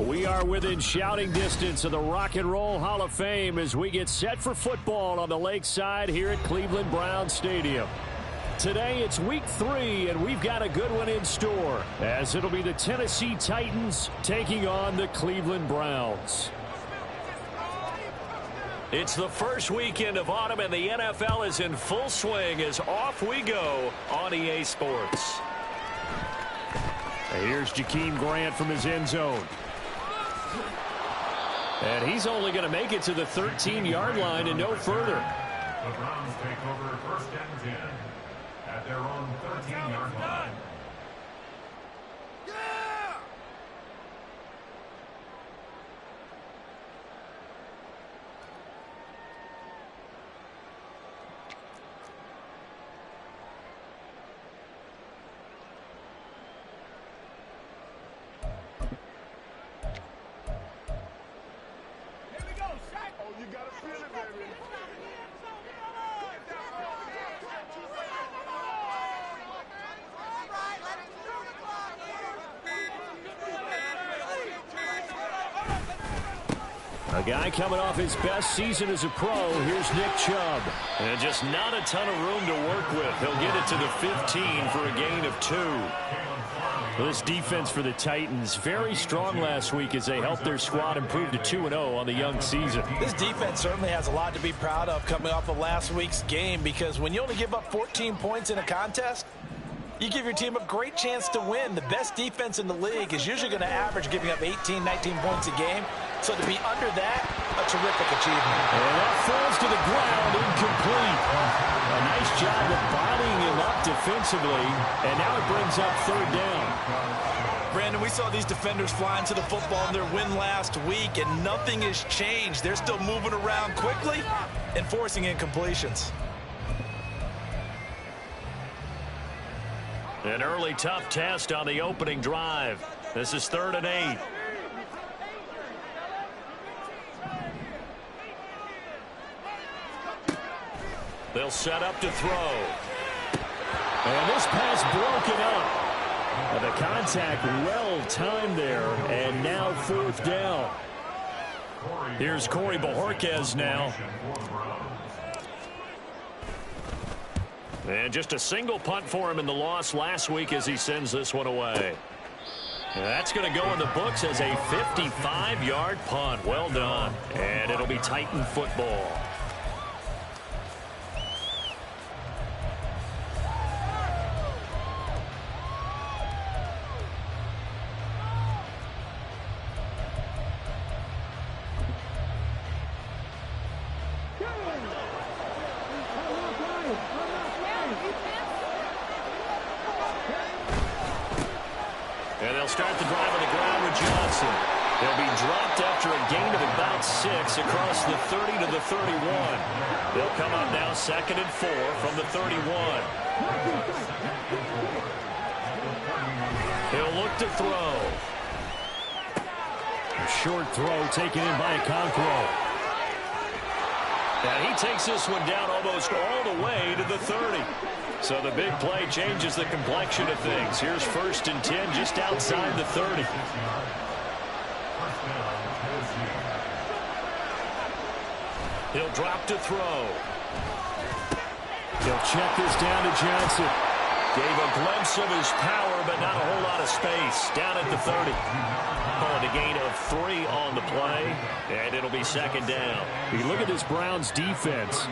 We are within shouting distance of the Rock and Roll Hall of Fame as we get set for football on the lakeside here at Cleveland Browns Stadium. Today it's week 3, and we've got a good one in store, as it'll be the Tennessee Titans taking on the Cleveland Browns. It's the first weekend of autumn, and the NFL is in full swing as off we go on EA Sports. Here's Jakeem Grant from his end zone. And he's only going to make it to the 13-yard line and no further. The Browns take over 1st and 10 at their own 13-yard line. A guy coming off his best season as a pro. Here's Nick Chubb. And just not a ton of room to work with. He'll get it to the 15 for a gain of 2. This defense for the Titans, very strong last week as they helped their squad improve to 2-0 on the young season. This defense certainly has a lot to be proud of coming off of last week's game, because when you only give up 14 points in a contest, you give your team a great chance to win. The best defense in the league is usually going to average giving up 18, 19 points a game. So to be under that, a terrific achievement. And that falls to the ground, incomplete. A nice job of bodying him up defensively, and now it brings up 3rd down. Brandon, we saw these defenders flying to the football in their win last week, and nothing has changed. They're still moving around quickly and forcing incompletions. An early tough test on the opening drive. This is 3rd and 8. They'll set up to throw. And this pass broken up. And the contact well timed there. And now 4th down. Here's Corey Bojorquez now. And just a single punt for him in the loss last week as he sends this one away. And that's going to go in the books as a 55-yard punt. Well done. And it'll be Titan football. And they'll start the drive on the ground with Johnson. They'll be dropped after a gain of about 6 across the 30 to the 31. They'll come up now 2nd and 4 from the 31. He'll look to throw. A short throw taken in by Okonkwo. And he takes this one down almost all the way to the 30. So the big play changes the complexion of things. Here's 1st and 10 just outside the 30. He'll drop to throw. He'll check this down to Johnson. Gave a glimpse of his power, but not a whole lot of space. Down at the 30. Calling a gain of 3 on the play, and it'll be 2nd down. You look at this Browns defense.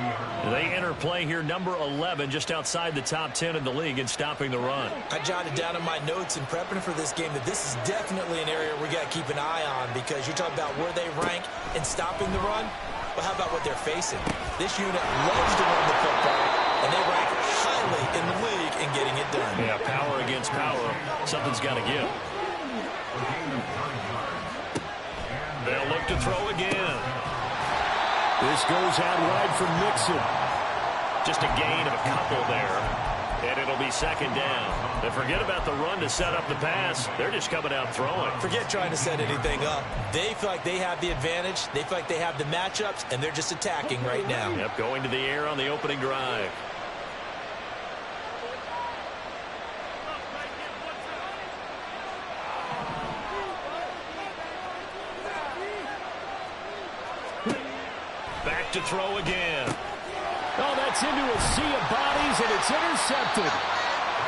They enter play here number 11, just outside the top 10 in the league in stopping the run. I jotted down in my notes in prepping for this game that this is definitely an area we got to keep an eye on, because you're talking about where they rank in stopping the run. But how about what they're facing? This unit loves to run the football, and they rank highly in the league in getting it done. Yeah, power against power. Something's got to give. They'll look to throw again. This goes out wide for Mixon. Just a gain of a couple there. And it'll be 2nd down. And forget about the run to set up the pass. They're just coming out throwing. Forget trying to set anything up. They feel like they have the advantage. They feel like they have the matchups, and they're just attacking right now. Yep, going to the air on the opening drive. look to throw again. Oh, that's into a sea of bodies, and it's intercepted.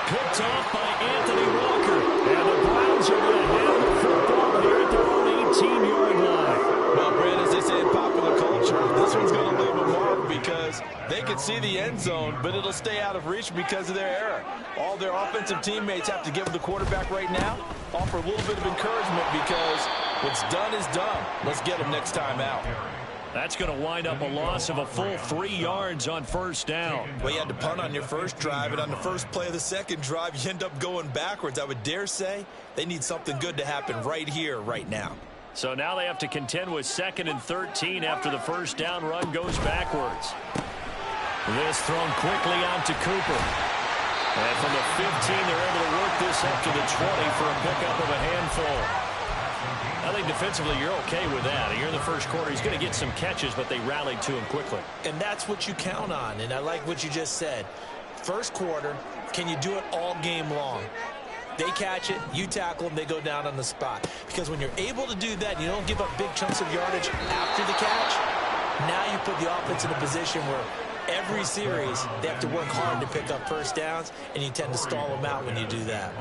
Picked off by Anthony Walker. And the Browns are going to have the football here at their own 18-yard line. Well, Brad, as they say in popular culture, this one's going to leave a mark because they can see the end zone, but it'll stay out of reach because of their error. All their offensive teammates have to give the quarterback right now, offer a little bit of encouragement because what's done is done. Let's get them next time out. That's going to wind up a loss of a full 3 yards on first down. Well, you had to punt on your first drive, and on the first play of the second drive, you end up going backwards. I would dare say they need something good to happen right here, right now. So now they have to contend with 2nd and 13 after the first down run goes backwards. This thrown quickly out to Cooper. And from the 15, they're able to work this up to the 20 for a pickup of a handful. I think defensively you're okay with that. Here in the first quarter, he's going to get some catches, but they rallied to him quickly. And that's what you count on, and I like what you just said. First quarter, can you do it all game long? They catch it, you tackle them, they go down on the spot. Because when you're able to do that, you don't give up big chunks of yardage after the catch. Now you put the offense in a position where every series they have to work hard to pick up first downs, and you tend to stall them out when you do that.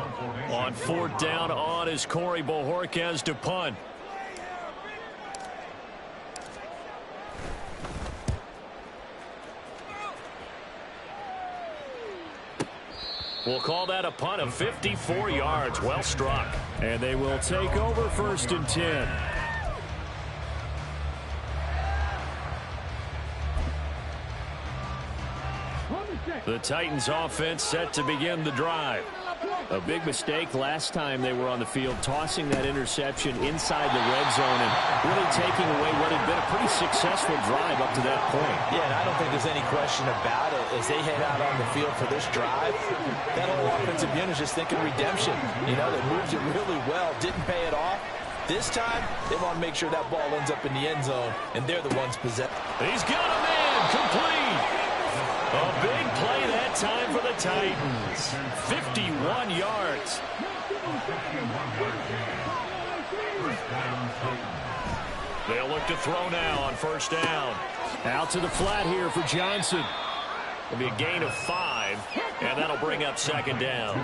On 4th down on is Corey Bojorquez to punt. We'll call that a punt of 54 yards. Well struck. And they will take over 1st and 10. The Titans offense set to begin the drive. A big mistake last time they were on the field, tossing that interception inside the red zone and really taking away what had been a pretty successful drive up to that point. Yeah, and I don't think there's any question about it. As they head out on the field for this drive, that whole offensive unit is just thinking redemption. You know, they moved it really well, didn't pay it off. This time, they want to make sure that ball ends up in the end zone, and they're the ones possessed. He's got a man complete. A big play that time for the Titans. 51 yards. They'll look to throw now on first down. Out to the flat here for Johnson. It'll be a gain of 5, and that'll bring up 2nd down.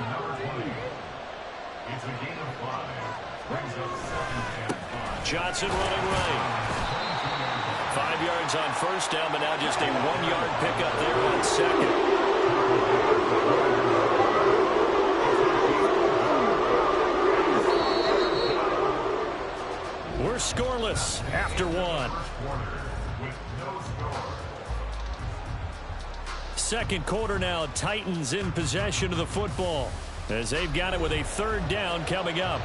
It's a gain of 5. Brings up 2nd and 5. Johnson running right. 5 yards on first down, but now just a 1-yard pickup there on 2nd. We're scoreless after 1. Second quarter now, Titans in possession of the football as they've got it with a 3rd down coming up.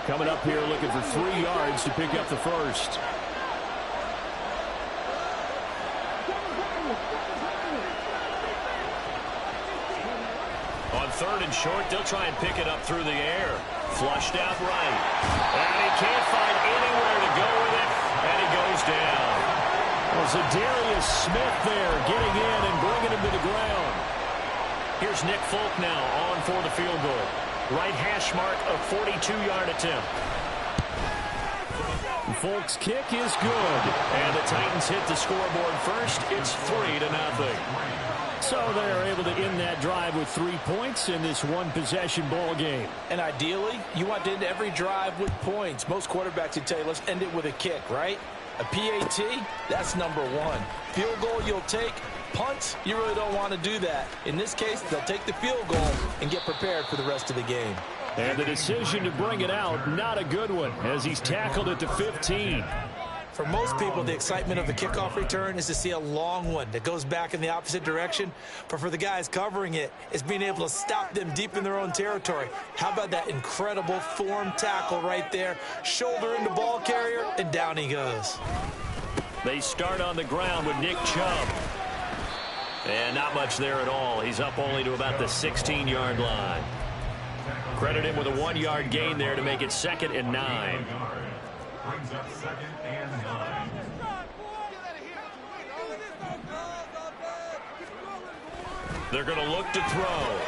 Coming up here looking for 3 yards to pick up the first. On 3rd and short, they'll try and pick it up through the air. Flushed out right. And he can't find anywhere to go with it, and he goes down. Well, Zadarius Smith there getting in and bringing him to the ground. Here's Nick Folk now on for the field goal. Right hash mark of 42-yard attempt. Folk's kick is good. And the Titans hit the scoreboard first. It's 3-0. So they're able to end that drive with 3 points in this one-possession ball game. And ideally, you want to end every drive with points. Most quarterbacks would tell you, let's end it with a kick, right? A PAT, that's number 1. Field goal you'll take. Punts, you really don't want to do that. In this case, they'll take the field goal and get prepared for the rest of the game. And the decision to bring it out, not a good one, as he's tackled at the 15. For most people, the excitement of the kickoff return is to see a long one that goes back in the opposite direction. But for the guys covering it, it's being able to stop them deep in their own territory. How about that incredible form tackle right there? Shoulder into ball carrier, and down he goes. They start on the ground with Nick Chubb. And not much there at all. He's up only to about the 16-yard line. Credit him with a 1-yard gain there to make it 2nd and 9. Brings up 2nd and 9. They're going to look to throw.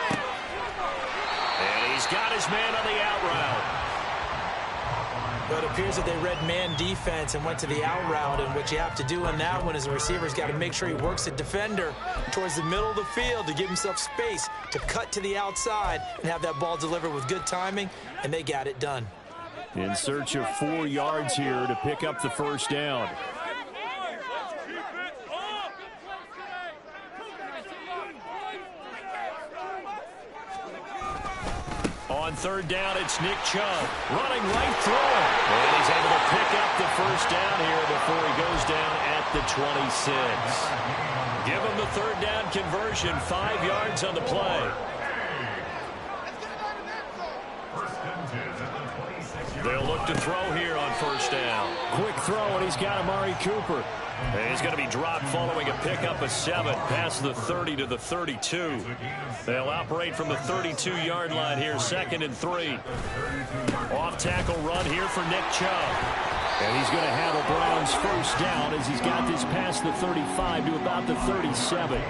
And he's got his man on the out route. Well, it appears that they read man defense and went to the out route, and what you have to do on that one is the receiver's got to make sure he works the defender towards the middle of the field to give himself space to cut to the outside and have that ball delivered with good timing, and they got it done. In search of 4 yards here to pick up the first down. On third down, it's Nick Chubb running right through it. And he's able to pick up the first down here before he goes down at the 26. Give him the third down conversion, 5 yards on the play. They'll look to throw here on first down. Quick throw, and he's got Amari Cooper. And he's going to be dropped following a pickup of 7 past the 30 to the 32. They'll operate from the 32-yard line here, 2nd and 3. Off-tackle run here for Nick Chubb. And he's going to have a Browns first down as he's got this past the 35 to about the 37.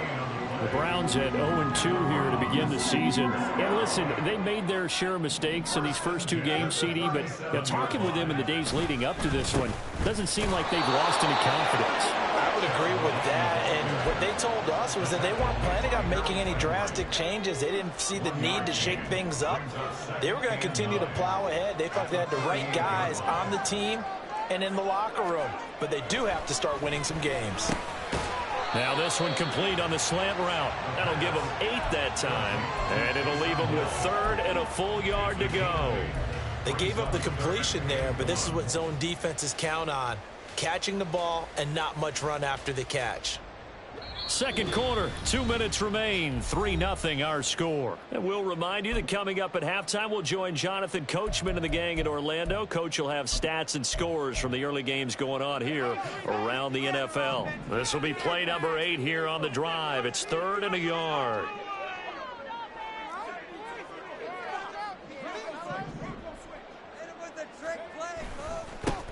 The Browns at 0-2 here to begin the season. And listen, they made their share of mistakes in these first 2 games, CD, but talking with them in the days leading up to this one, doesn't seem like they've lost any confidence. I would agree with that, and what they told us was that they weren't planning on making any drastic changes. They didn't see the need to shake things up. They were going to continue to plow ahead. They felt they had the right guys on the team and in the locker room, but they do have to start winning some games. Now this one complete on the slant route. That'll give them 8 that time, and it'll leave them with 3rd and a full yard to go. They gave up the completion there, but this is what zone defenses count on. Catching the ball and not much run after the catch. Second quarter, 2 minutes remain, 3-0 our score. And we'll remind you that coming up at halftime, we'll join Jonathan Coachman and the gang in Orlando. Coach will have stats and scores from the early games going on here around the NFL. This will be play number 8 here on the drive. It's 3rd and a yard.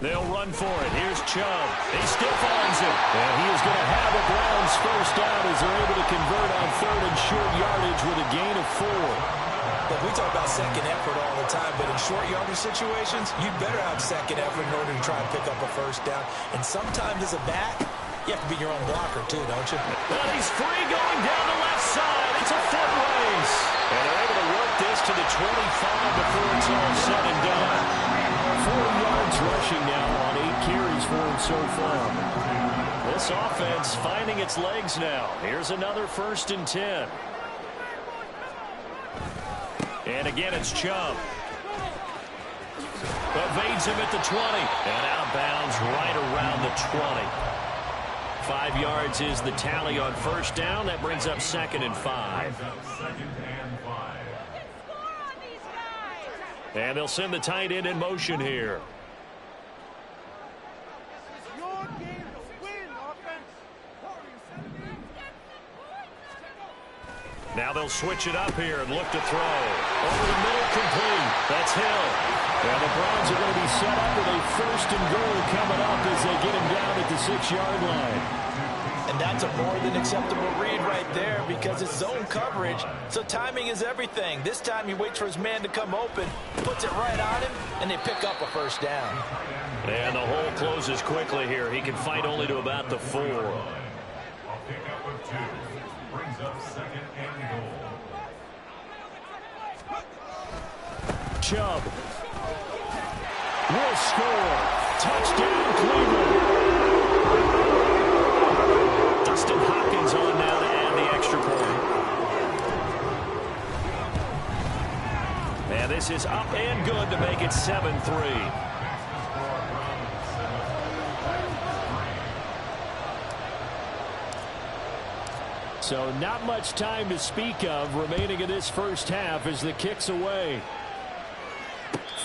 They'll run for it. Here's Chubb. He still finds it. And he is going to have a Browns first down as they're able to convert on 3rd and short yardage with a gain of 4. Look, we talk about second effort all the time, but in short yardage situations, you better have second effort in order to try and pick up a first down. And sometimes as a back, you have to be your own blocker too, don't you? But he's free going down the left side. It's a foot race. And they're able to work this to the 25 before it's all said and done. 4 yards rushing now on 8 carries for him so far. This offense finding its legs now. Here's another 1st and 10. And again, it's Chubb. Evades him at the 20. And out of bounds right around the 20. 5 yards is the tally on first down. That brings up 2nd and 5. And they'll send the tight end in motion here. Now they'll switch it up here and look to throw. Over the middle, complete. That's Hill. And the Browns are going to be set up with a 1st and goal coming up as they get him down at the 6-yard line. And that's a more than acceptable read right there because it's zone coverage, so timing is everything. This time he waits for his man to come open, puts it right on him, and they pick up a first down. And the hole closes quickly here. He can fight only to about the 4. A pickup of 2 brings up 2nd and goal. Chubb will score. Touchdown, Cleveland. Dustin Hopkins on now to add the extra point. And this is up and good to make it 7-3. So not much time to speak of remaining in this first half as the kick's away.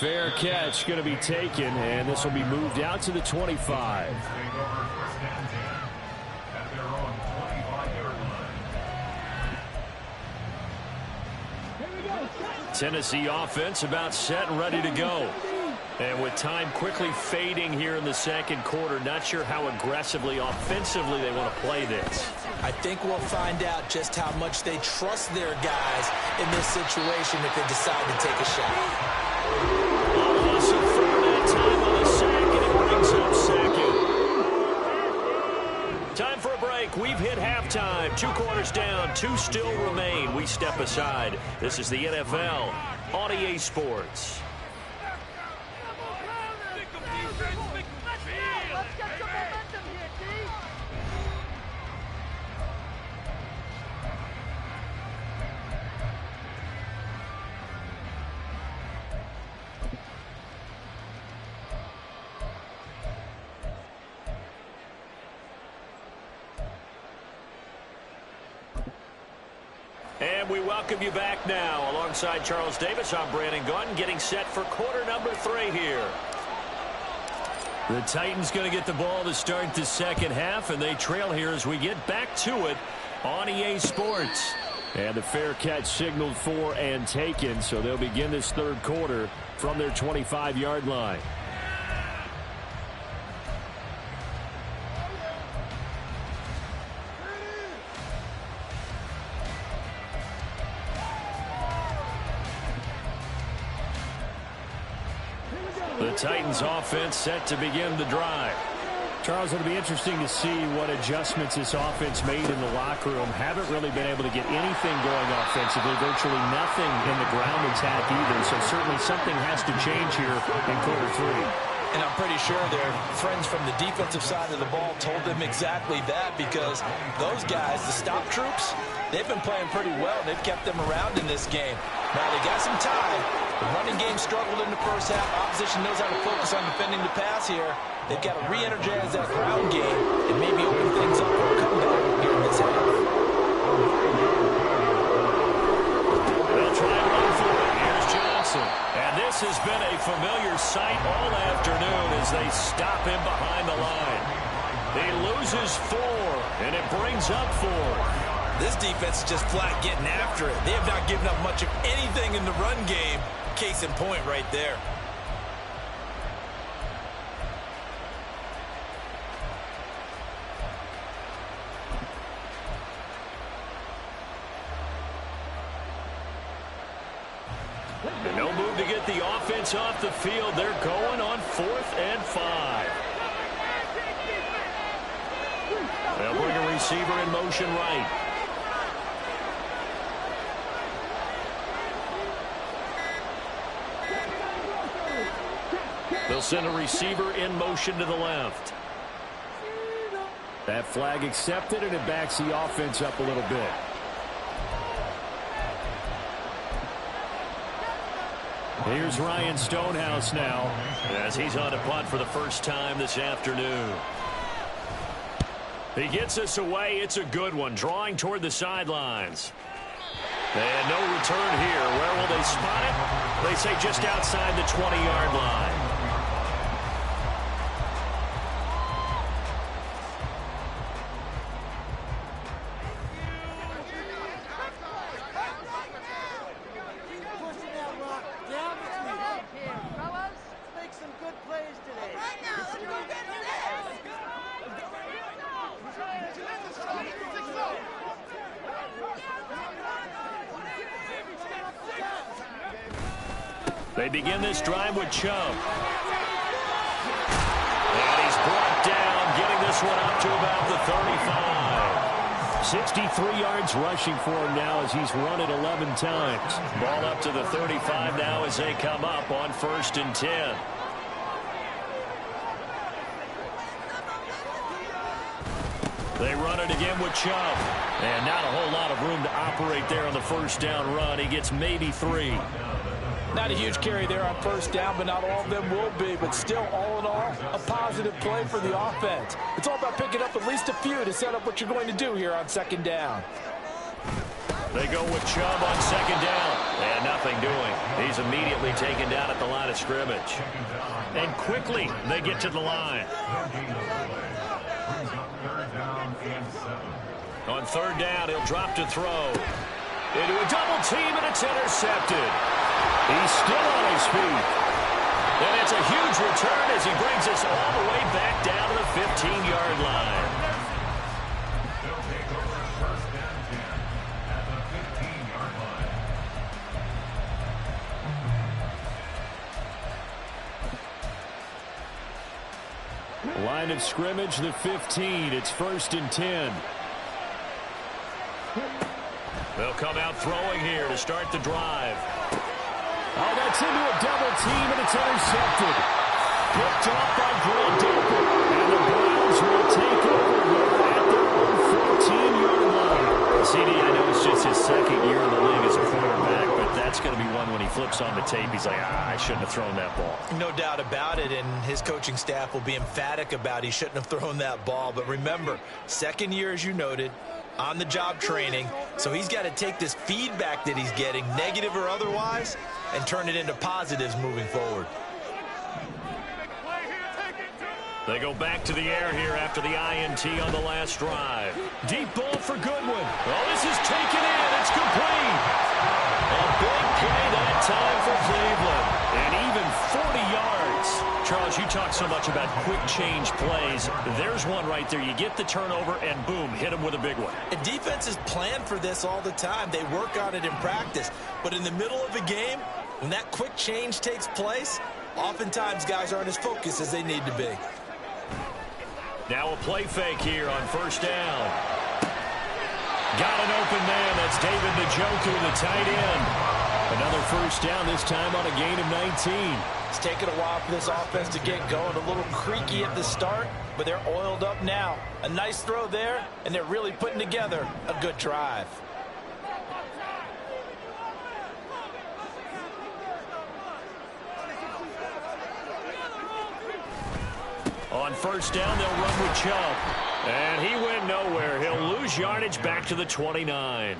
Fair catch going to be taken, and this will be moved out to the 25. Tennessee offense about set and ready to go. And with time quickly fading here in the second quarter, not sure how aggressively, offensively they want to play this. I think we'll find out just how much they trust their guys in this situation if they decide to take a shot. Also, third and time on the We've hit halftime. 2 quarters down, 2 still remain. We step aside. This is the NFL on EA Sports. And we welcome you back now. Alongside Charles Davis, I'm Brandon Gunn, getting set for quarter number 3 here. The Titans going to get the ball to start the second half, and they trail here as we get back to it on EA Sports. And the fair catch signaled for and taken, so they'll begin this third quarter from their 25-yard line. The Titans offense set to begin the drive. Charles, it'll be interesting to see what adjustments this offense made in the locker room. Haven't really been able to get anything going offensively, virtually nothing in the ground attack either. So certainly something has to change here in quarter 3. And I'm pretty sure their friends from the defensive side of the ball told them exactly that, because those guys, the stop troops, they've been playing pretty well. They've kept them around in this game. Now they got some time. The running game struggled in the first half. Opposition knows how to focus on defending the pass here. They've got to re-energize that ground game and maybe open things up for a comeback here in this half. They'll try and run for it. Here's Johnson. And this has been a familiar sight all afternoon as they stop him behind the line. He loses 4, and it brings up 4. This defense is just flat getting after it. They have not given up much of anything in the run game. Case in point right there. And no move to get the offense off the field. They're going on 4th and 5. They'll bring a receiver in motion right. They'll send a receiver in motion to the left. That flag accepted, and it backs the offense up a little bit. Here's Ryan Stonehouse now, as he's on a punt for the first time this afternoon. He gets us away. It's a good one, drawing toward the sidelines. And no return here. Where will they spot it? They say just outside the 20-yard line. They begin this drive with Chubb. And he's brought down, getting this one up to about the 35. 63 yards rushing for him now as he's run it 11 times. Ball up to the 35 now as they come up on 1st and 10. They run it again with Chubb. And not a whole lot of room to operate there on the first down run. He gets maybe 3. Not a huge carry there on first down, but not all of them will be. But still, all in all, a positive play for the offense. It's all about picking up at least a few to set up what you're going to do here on second down. They go with Chubb on second down. And nothing doing. He's immediately taken down at the line of scrimmage. And quickly, they get to the line. On 3rd down, he'll drop to throw. Into a double team, and it's intercepted. He's still on his feet. And it's a huge return as he brings us all the way back down to the 15-yard line. They'll take over 1st and 10 at the 15-yard line. Line of scrimmage, the 15. It's 1st and 10. They'll come out throwing here to start the drive. Oh, that's into a double team, and it's intercepted. Picked off by Grandapa. And the Browns will take over here at their own 14-yard line. CD, I know it's just his second year in the league as a quarterback, but that's going to be one when he flips on the tape. He's like, I shouldn't have thrown that ball. No doubt about it, and his coaching staff will be emphatic about he shouldn't have thrown that ball. But remember, second year, as you noted, on-the-job training, so he's got to take this feedback that he's getting, negative or otherwise, and turn it into positives moving forward. They go back to the air here after the INT on the last drive. Deep ball for Goodwin. Oh, this is taken in. It's complete. A big play that time for Cleveland. And even 40 yards. Charles, you talk so much about quick change plays. There's one right there. You get the turnover, and boom, hit him with a big one. And defenses plan for this all the time. They work on it in practice. But in the middle of a game, when that quick change takes place, oftentimes guys aren't as focused as they need to be. Now a play fake here on first down. Got an open man. That's David Njoku, the tight end. Another first down, this time on a gain of 19. It's taken a while for this offense to get going. A little creaky at the start, but they're oiled up now. A nice throw there, and they're really putting together a good drive. On first down, they'll run with Chubb. And he went nowhere. He'll lose yardage back to the 29.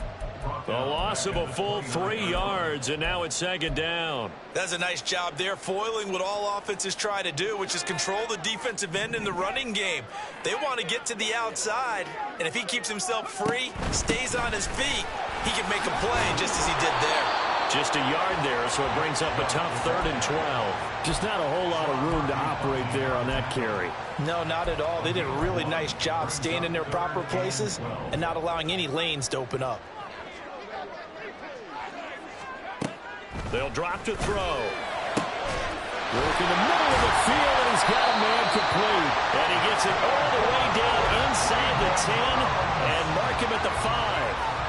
The loss of a full 3 yards, and now it's second down. That's a nice job there, foiling what all offenses try to do, which is control the defensive end in the running game. They want to get to the outside, and if he keeps himself free, stays on his feet, he can make a play just as he did there. Just a yard there, so it brings up a tough 3rd and 12. Just not a whole lot of room to operate there on that carry. No, not at all. They did a really nice job staying in their proper places and not allowing any lanes to open up. They'll drop to throw. Work in the middle of the field, and he's got a man complete. And he gets it all the way down inside the 10 and mark him at the 5.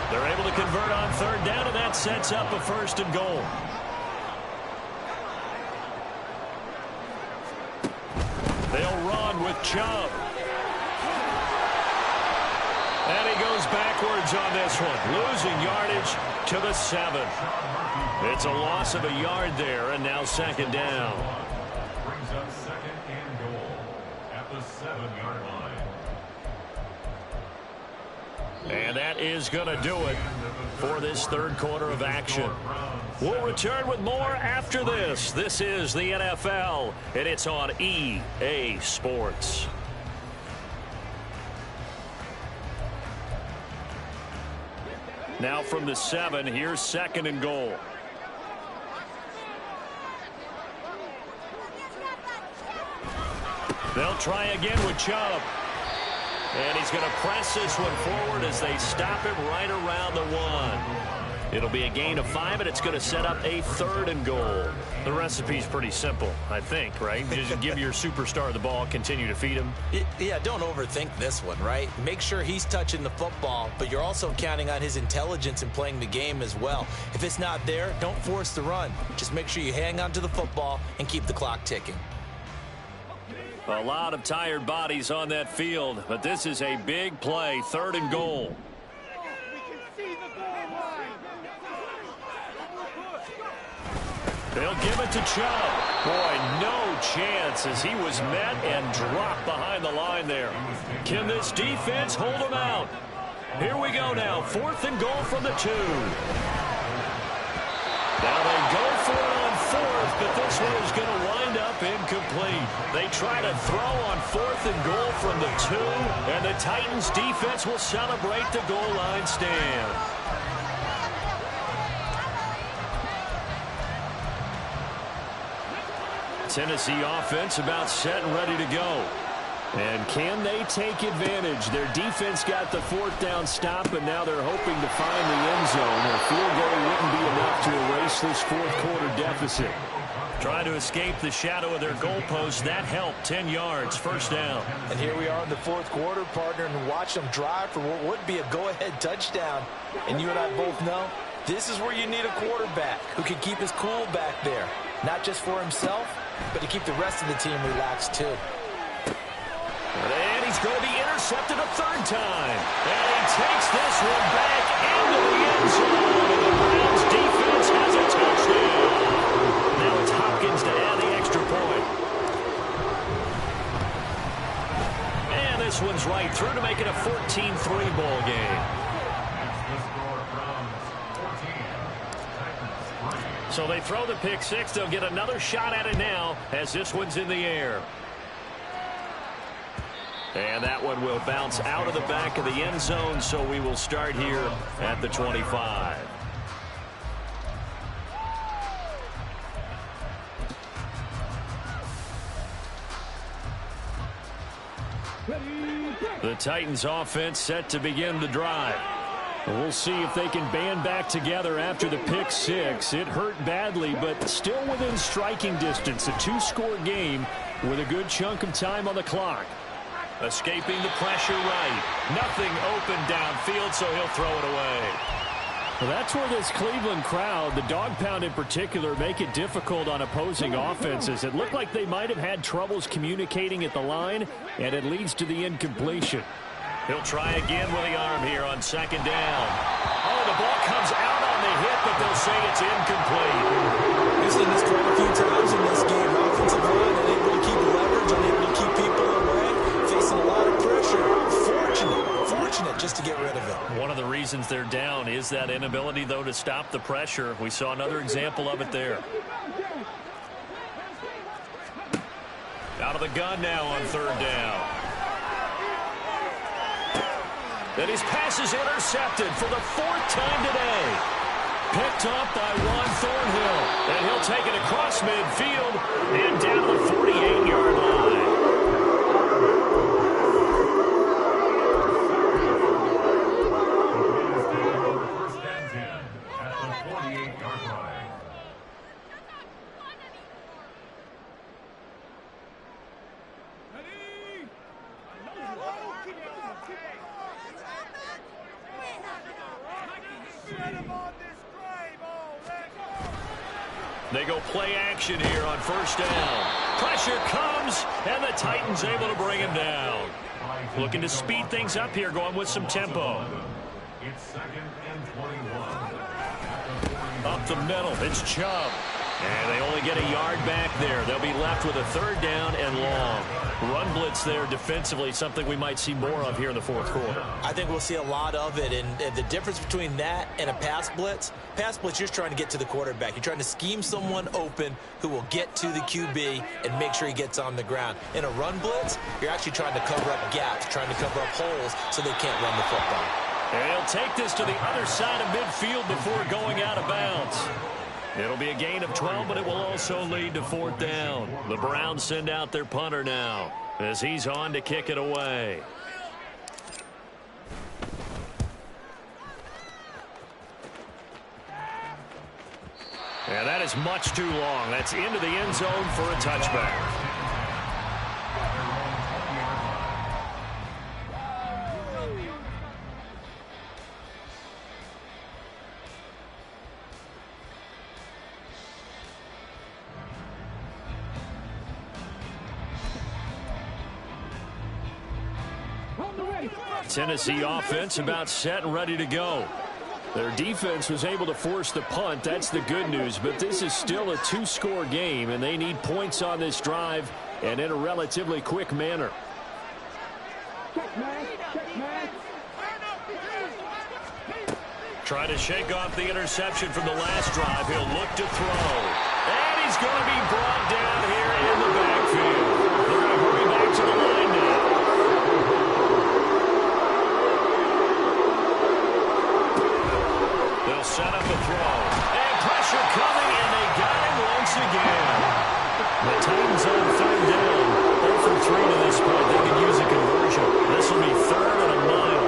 They're able to convert on 3rd down, and that sets up a 1st and goal. They'll run with Chubb. And he goes backwards on this one, losing yardage to the 7. It's a loss of a yard there, and now second down. Brings up 2nd and goal at the 7-yard line. And that is going to do it for this 3rd quarter of action. We'll return with more after this. This is the NFL, and it's on EA Sports. Now from the 7, here's 2nd and goal. They'll try again with Chubb. And he's going to press this one forward as they stop him right around the 1. It'll be a gain of 5, and it's going to set up a 3rd and goal. The recipe's pretty simple, I think, right? Just give your superstar the ball, continue to feed him. Yeah, don't overthink this one, right? Make sure he's touching the football, but you're also counting on his intelligence in playing the game as well. If it's not there, don't force the run. Just make sure you hang on to the football and keep the clock ticking. A lot of tired bodies on that field, but this is a big play, 3rd and goal. They'll give it to Chubb. Boy, no chance as he was met and dropped behind the line there. Can this defense hold him out? Here we go now, 4th and goal from the 2. Now they go for it on 4th, but this one is going to wind up incomplete. They try to throw on 4th and goal from the 2, and the Titans defense will celebrate the goal line stand. Tennessee offense about set and ready to go. And can they take advantage? Their defense got the 4th down stop, and now they're hoping to find the end zone. A field goal wouldn't be enough to erase this 4th quarter deficit. Trying to escape the shadow of their goalpost. That helped. 10 yards, first down. And here we are in the fourth quarter, partner, and watch them drive for what would be a go-ahead touchdown. And you and I both know this is where you need a quarterback who can keep his cool back there. Not just for himself, but to keep the rest of the team relaxed, too. And he's going to be intercepted a third time. And he takes this one back into the end zone. And the Browns defense has a touchdown. Now it's Hopkins to add the extra point. And this one's right through to make it a 14-3 ball game. So they throw the pick six. They'll get another shot at it now as this one's in the air. And that one will bounce out of the back of the end zone, so we will start here at the 25. The Titans offense set to begin the drive. We'll see if they can band back together after the pick six. It hurt badly, but still within striking distance. A two-score game with a good chunk of time on the clock. Escaping the pressure right. Nothing open downfield, so he'll throw it away. Well, that's where this Cleveland crowd, the dog pound in particular, make it difficult on opposing offenses. It looked like they might have had troubles communicating at the line, and it leads to the incompletion. He'll try again with the arm here on second down. Oh, the ball comes out on the hit, but they'll say it's incomplete. We've seen this quite a few times in this game. Offensive line unable to keep leverage, unable to keep people away, facing a lot of pressure. Fortunate just to get rid of it. One of the reasons they're down is that inability, though, to stop the pressure. We saw another example of it there. Out of the gun now on third down. And his pass is intercepted for the fourth time today. Picked up by Juan Thornhill. And he'll take it across midfield and down to the 48-yard line. First and 10 at the 48-yard line. They go play action here on first down. Pressure comes, and the Titans able to bring him down. Looking to speed things up here, going with some tempo. It's second and 21. Up the middle, it's Chubb. And they only get a yard back there. They'll be left with a third down and long. Run blitz there defensively, something we might see more of here in the fourth quarter. I think we'll see a lot of it, and the difference between that and a pass blitz, you're just trying to get to the quarterback. You're trying to scheme someone open who will get to the QB and make sure he gets on the ground. In a run blitz, you're actually trying to cover up gaps, trying to cover up holes so they can't run the football. And he'll take this to the other side of midfield before going out of bounds. It'll be a gain of 12, but it will also lead to fourth down. The Browns send out their punter now as he's on to kick it away. And that is much too long. That's into the end zone for a touchback. Tennessee offense about set and ready to go. Their defense was able to force the punt. That's the good news. But this is still a two-score game, and they need points on this drive and in a relatively quick manner. Trying to shake off the interception from the last drive. He'll look to throw. And he's going to be brought down here in the backfield. They're going to hurry back to the line now. They'll set up a throw. And pressure coming, and they got him once again. The Titans on third down. 0 for 3 to this point. They can use a conversion. This will be third and a mile.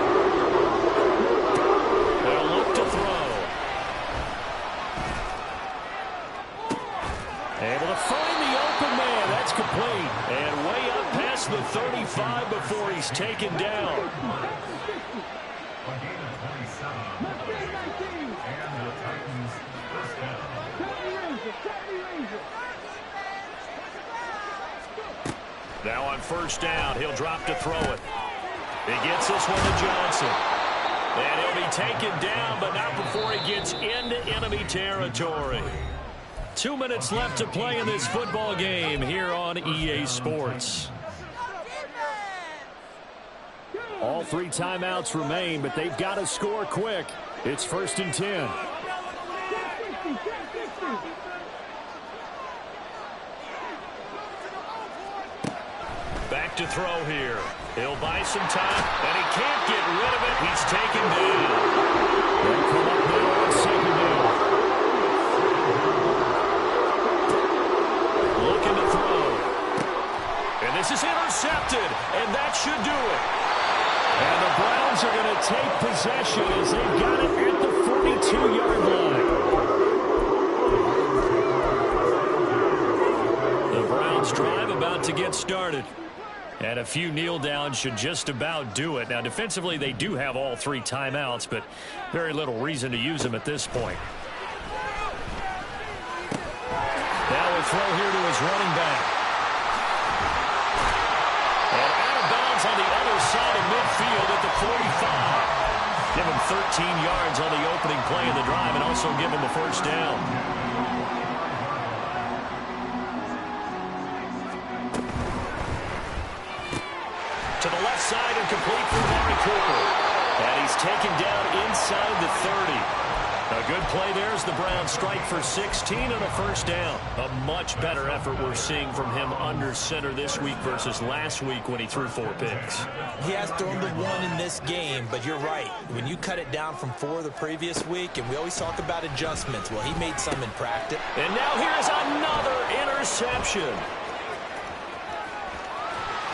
They'll look to throw. Able to find the open man. That's complete. And way up past the 35 before he's taken down. Now on first down, he'll drop to throw it. He gets this one to Johnson. And he'll be taken down, but not before he gets into enemy territory. 2 minutes left to play in this football game here on EA Sports. All 3 timeouts remain, but they've got to score quick. It's 1st and 10. Back to throw here. He'll buy some time, and he can't get rid of it. He's taken down. They'll come up now on 2nd down. Looking to throw. And this is intercepted, and that should do it. And the Browns are going to take possession as they've got it at the 42-yard line. The Browns drive about to get started. And a few kneel downs should just about do it. Now, defensively, they do have all 3 timeouts, but very little reason to use them at this point. Now a throw here to his running back. And out of bounds on the other side of midfield at the 45. Give him 13 yards on the opening play of the drive and also give him the first down. To the left side and complete for Amari Cooper. And he's taken down inside the 30. A good play there as the Browns strike for 16 and a first down. A much better effort we're seeing from him under center this week versus last week when he threw 4 picks. He has thrown the 1 in this game, but you're right. When you cut it down from 4 the previous week, and we always talk about adjustments, well, he made some in practice. And now here's another interception.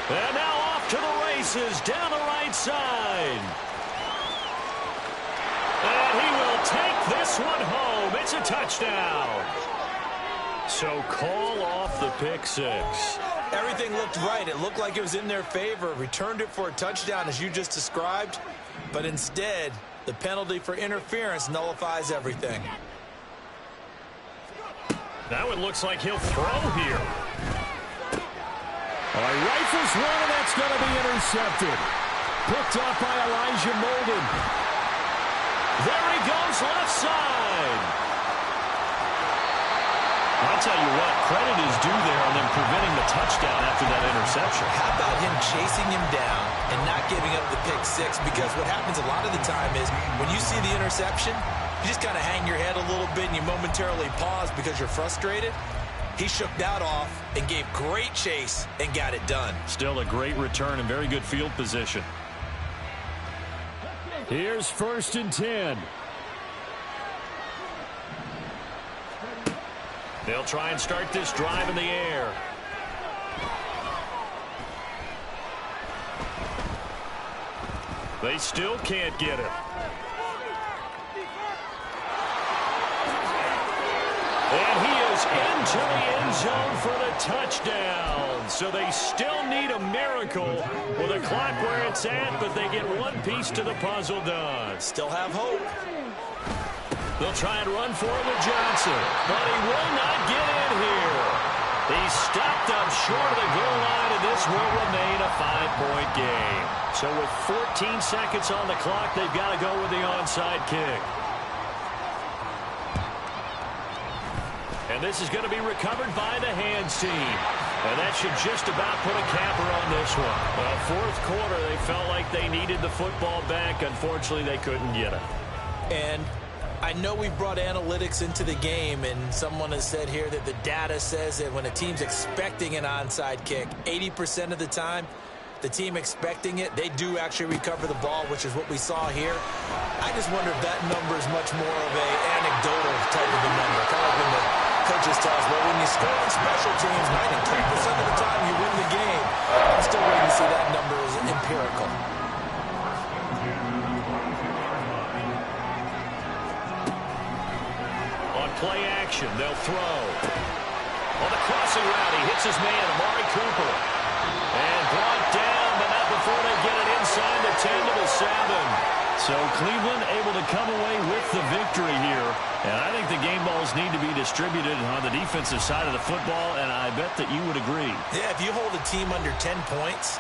And now off to the races down the right side. And he will take this one home. It's a touchdown. So call off the pick 6. Everything looked right. It looked like it was in their favor. Returned it for a touchdown as you just described. But instead, the penalty for interference nullifies everything. Now it looks like he'll throw here. Rifles one, and that's going to be intercepted. Picked up by Elijah Molden. There he goes, left side. I'll tell you what, credit is due there on them preventing the touchdown after that interception. How about him chasing him down and not giving up the pick 6? Because what happens a lot of the time is when you see the interception, you just kind of hang your head a little bit and you momentarily pause because you're frustrated. He shook that off and gave great chase and got it done. Still a great return and very good field position. Here's 1st and 10. They'll try and start this drive in the air. They still can't get it. And he is into the end zone for the touchdown. So they still need a miracle with a clock where it's at, but they get one piece to the puzzle done. Still have hope. They'll try and run for it with Johnson, but he will not get in here. He's stopped up short of the goal line, and this will remain a 5-point game. So with 14 seconds on the clock, they've got to go with the onside kick. And this is going to be recovered by the hands team. And that should just about put a capper on this one. Well, 4th quarter, they felt like they needed the football back. Unfortunately, they couldn't get it. And I know we've brought analytics into the game, and someone has said here that the data says that when a team's expecting an onside kick, 80% of the time, the team expecting it, they do actually recover the ball, which is what we saw here. I just wonder if that number is much more of an anecdotal type of a number. Kind of like when the coaches tell us, well, when you score on special teams, 93% of the time you win the game. I'm still waiting to see that number is empirical. On play action, they'll throw. On the crossing route, he hits his man, Amari Cooper. And brought down, but not before they get it inside the 10 to the 7. So Cleveland able to come away with the victory here. And I think the game balls need to be distributed on the defensive side of the football, and I bet that you would agree. Yeah, if you hold a team under 10 points,